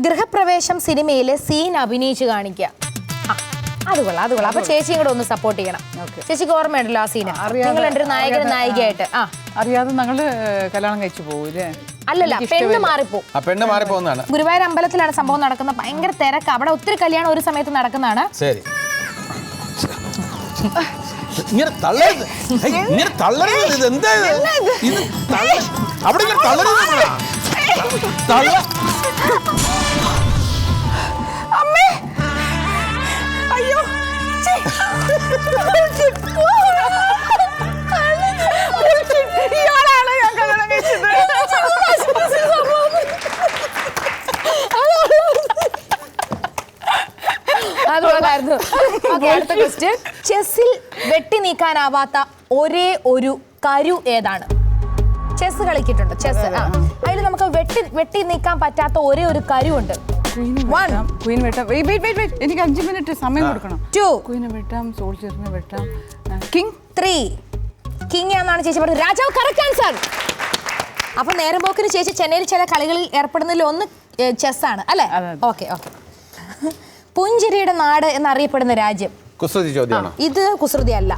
ഗൃഹപ്രവേശം സിനിമയിലെ സീൻ അഭിനയിച്ച് കാണിക്കുക. അത് കൊള്ളാം. അപ്പൊ ചേച്ചിയും കൂടെ ഒന്ന് സപ്പോർട്ട് ചെയ്യണം. ചേച്ചിക്ക് ഓർമ്മയുണ്ടല്ലോ ആ സീന്? നിങ്ങൾ എൻ്റെ ഒരു നായകൻ നായികയായിട്ട് അറിയാതെ ഞങ്ങള് കല്യാണം കഴിച്ചു പോകൂലേ? അല്ലല്ല, പെണ്ണ് മാറിപ്പോ. പെണ്ണ് മാറിപ്പോന്നാണ്. ഗുരുവായൂർ അമ്പലത്തിലാണ് സംഭവം നടക്കുന്നത്. ഭയങ്കര തിരക്ക്. അവിടെ ഒത്തിരി കല്യാണം ഒരു സമയത്ത് നടക്കുന്നതാണ്. ശരി, ഇങ്ങനെ തള്ളരുത്, ഇങ്ങനെ തള്ളരുത്. ഇത് എന്താ ഇത്? അവിടെ ഇങ്ങനെ തള്ളരുത്. അമ്മേ, അയ്യോ, ഇയാളാണ് ഞാൻ കല്യാണം കഴിച്ചത്. അതുകൊണ്ടായിരുന്നു. അടുത്ത ക്വസ്റ്റ്യൻ. ചെസ്സിൽ വെട്ടി നീക്കാനാവാത്ത ഒരേ ഒരു കരു ഏതാണ്? ചെസ് കളിക്കിട്ടുണ്ട്. ചെസ് അതിൽ നമുക്ക് വെട്ടി നീക്കാൻ പറ്റാത്ത ഒരേ ഒരു കരു ഉണ്ട്. ക്വീൻ വെട്ടാം. എനിക്ക് 5 മിനിറ്റ് സമയം കൊടുക്കണം. 2 ക്വീനെ വെട്ടാം, സോൾജറിനെ വെട്ടാം, കിങ് 3 കിങ് എന്നാണ് ചേച്ചി പറഞ്ഞത്. രാജാവ് കറക്റ്റ് ആൻസർ. അപ്പൊ നേരം പോക്കിന് ചേച്ചി ചെന്നൈയിൽ ചില കളികളിൽ ഏർപ്പെടുന്നതിൽ ഒന്ന് ചെസ് ആണ് അല്ലേ? ഓക്കെ. പുഞ്ചിരിയുടെ നാട് എന്നറിയപ്പെടുന്ന രാജ്യം? കുസൃതി ചോദ്യമാണോ ഇത്? കുസൃതി അല്ല.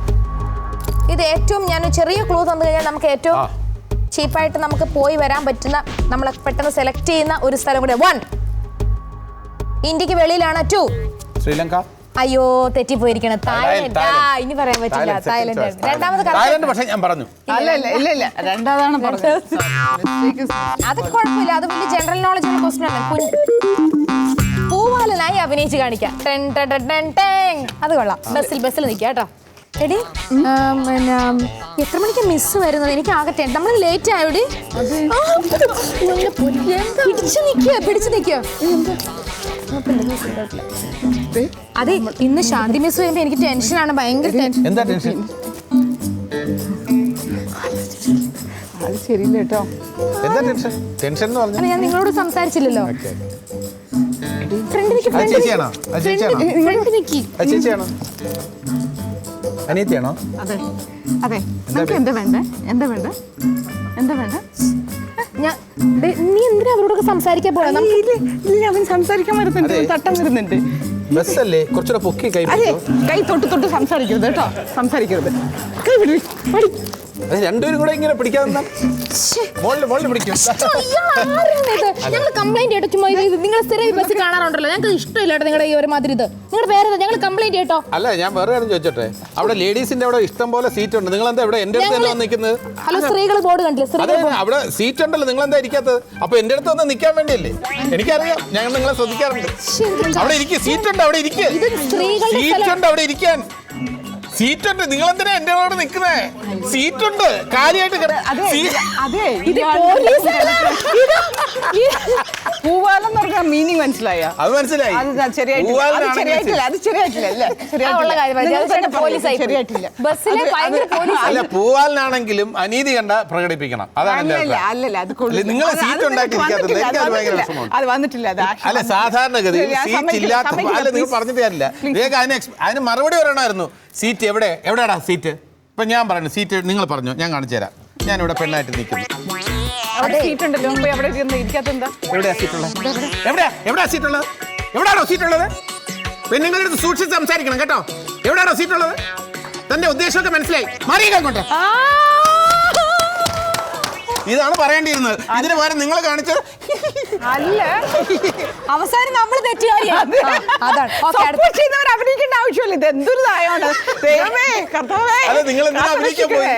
ഇത് ഏറ്റവും ഞാൻ ചെറിയ ക്ലൂ തന്നു കഴിഞ്ഞാൽ നമുക്ക് ഏറ്റവും ചീപ്പായിട്ട് നമുക്ക് പോയി വരാൻ പറ്റുന്ന, നമ്മൾ പെട്ടെന്ന് സെലക്ട് ചെയ്യുന്ന ഒരു സ്ഥലം കൂടെ. 1 ഇന്ത്യക്ക് വെളിയിലാണ്. 2 ശ്രീലങ്ക. അയ്യോ, തെറ്റിപ്പോയിരിക്കണം. തായ്ലൻഡ്. ഇനി പറയാൻ പറ്റില്ല. തായ്ലൻഡ്. രണ്ടാമത് തായ്ലൻഡ്. പക്ഷേ ഞാൻ പറഞ്ഞു ഇല്ല, രണ്ടാമതാണ് പറഞ്ഞത്. അതൊക്കെ കുഴപ്പമില്ല. അത് വലിയ ജനറൽ നോളജ് ഉള്ള ക്വസ്റ്റ്യൻ ആണ്. പൂവാലനായി അഭിനയിച്ച് കാണിക്കാം. അത് കൊള്ളാം. ബസ്സിൽ നിൽക്കുക കേട്ടോ. എടി, പിന്നെ എത്ര മണിക്ക് മിസ് വരുന്നത്? എനിക്ക് ആകട്ടെ, നമ്മൾ ലേറ്റ് ആയോടി. പിടിച്ചു നിൽക്കുക. അതെ, ഇന്ന് ശാന്തി മിസ് വരുമ്പോ എനിക്ക് ടെൻഷനാണ്, ഭയങ്കര ടെൻഷൻ. എന്താ ടെൻഷൻ? അത് ശരിയില്ല കേട്ടോ. എന്താ ടെൻഷൻ? ടെൻഷൻ എന്ന് പറഞ്ഞാൽ ഞാൻ നിങ്ങളോട് സംസാരിച്ചില്ലല്ലോ. ചേച്ചിയാണോ? ചേച്ചിയാണോ? അനിയത്തിയാണോ? അതെ. നമുക്ക് എന്താ വേണ്ടേ? നീ എന്തിനാ അവരോടൊക്കെ സംസാരിക്കാൻ പോണേ? അവൻ സംസാരിക്കാൻ വരുന്നുണ്ട്, തട്ടം വരുന്നുണ്ട്. ബസ്സല്ലേ, കുറച്ചുകൂടെ പൊക്കി കൈ കൈ തൊട്ട് സംസാരിക്കരുത് കേട്ടോ. സംസാരിക്കരുത്. കൈ വിടി. രണ്ടുപേരും കൂടെ ഇങ്ങനെ പിടിക്കാതെ മോളിൽ പിടിക്കും. ഞങ്ങൾ കംപ്ലൈന്റ് കേട്ടോ. ചുമ്മാ നിങ്ങൾ സ്ഥിരം ബസ് കാണാറുണ്ടല്ലോ. ഞങ്ങൾക്ക് ഇഷ്ടമില്ല കേട്ടോ നിങ്ങളുടെ ഈ ഒരു മാതിരി. ഇത് നിങ്ങളുടെ പേര് ഞങ്ങൾ കംപ്ലൈന്റ് കേട്ടോ. അല്ല, ഞാൻ വേറെ കാര്യം ചോദിച്ചോട്ടെ. അവിടെ ലേഡീസിന്റെ അവിടെ ഇഷ്ടം പോലെ സീറ്റ് ഉണ്ട്. നിങ്ങൾ എന്താ ഇവിടെ എന്റെ അടുത്ത് തന്നെ നിൽക്കുന്നത്? ഹലോ, സ്ത്രീകൾ ബോർഡ് കണ്ടില്ലേ? അതെ, അവിടെ സീറ്റ് ഉണ്ടല്ലോ. നിങ്ങൾ എന്താ ഇരിക്കാത്തത്? അപ്പൊ എന്റെ അടുത്ത് ഒന്ന് നിൽക്കാൻ വേണ്ടിയല്ലേ? എനിക്കറിയാം, ഞങ്ങൾ നിങ്ങളെ ശ്രദ്ധിക്കാറുണ്ട്. അവിടെ ഇരിക്കുക, സീറ്റ് ഉണ്ട്, അവിടെ ഇരിക്കുക. സീറ്റ് ഉണ്ട്, അവിടെ ഇരിക്കാൻ സീറ്റ് ഉണ്ട്. നിങ്ങൾ എന്തിനാ എന്റെ കൂടെ നിൽക്കുന്നേ? സീറ്റ് ഉണ്ട്, കാര്യമായിട്ട്. പൂവാലെന്ന് പറഞ്ഞ മീനിങ് മനസ്സിലായോ? അത് മനസ്സിലായി. അല്ല, പൂവാലിനാണെങ്കിലും അനീതി കണ്ട പ്രകടിപ്പിക്കണം. അതാണ് നിങ്ങൾ സീറ്റ് ഉണ്ടാക്കിയിരിക്കാത്തത്. അത് വന്നിട്ടില്ല. അല്ല, സാധാരണഗതിയിൽ സീറ്റ് ഇല്ലാത്ത, അല്ല നിങ്ങൾ പറഞ്ഞിട്ട് കാര്യമില്ല. അതിന് മറുപടി പറയണമായിരുന്നു. സീറ്റ് എവിടെയാടാ സീറ്റ്? ഇപ്പൊ ഞാൻ പറഞ്ഞു സീറ്റ്, നിങ്ങൾ പറഞ്ഞു, ഞാൻ കാണിച്ചു തരാം. ഞാനിവിടെ പെണ്ണായിട്ട് നിൽക്കുന്നു. എവിടെയാ സീറ്റുള്ളത്? എവിടെയാ സീറ്റുള്ളത്? എവിടെയാണോ സീറ്റുള്ളത്? പെണ്ണുങ്ങളുടെ അടുത്ത് സൂക്ഷിച്ച് സംസാരിക്കണം കേട്ടോ. എവിടെയാണോ സീറ്റുള്ളത്? തന്റെ ഉദ്ദേശമൊക്കെ മനസ്സിലായി. മാറിയേക്കോട്ടെ. ഇതാണ് പറയേണ്ടിയിരുന്നത്. ഇതിന് പകരം നിങ്ങൾ കാണിച്ചത് അല്ല. അവസാനം നമ്മൾ തെറ്റുകാരിയാണ്. അഭിനയിക്കേണ്ട ആവശ്യമില്ല. ഇത് എന്തൊരു ദൈവമേ, കർത്താവേ. നിങ്ങൾ എന്തിനാ അഭിനയിക്കാൻ പോയി?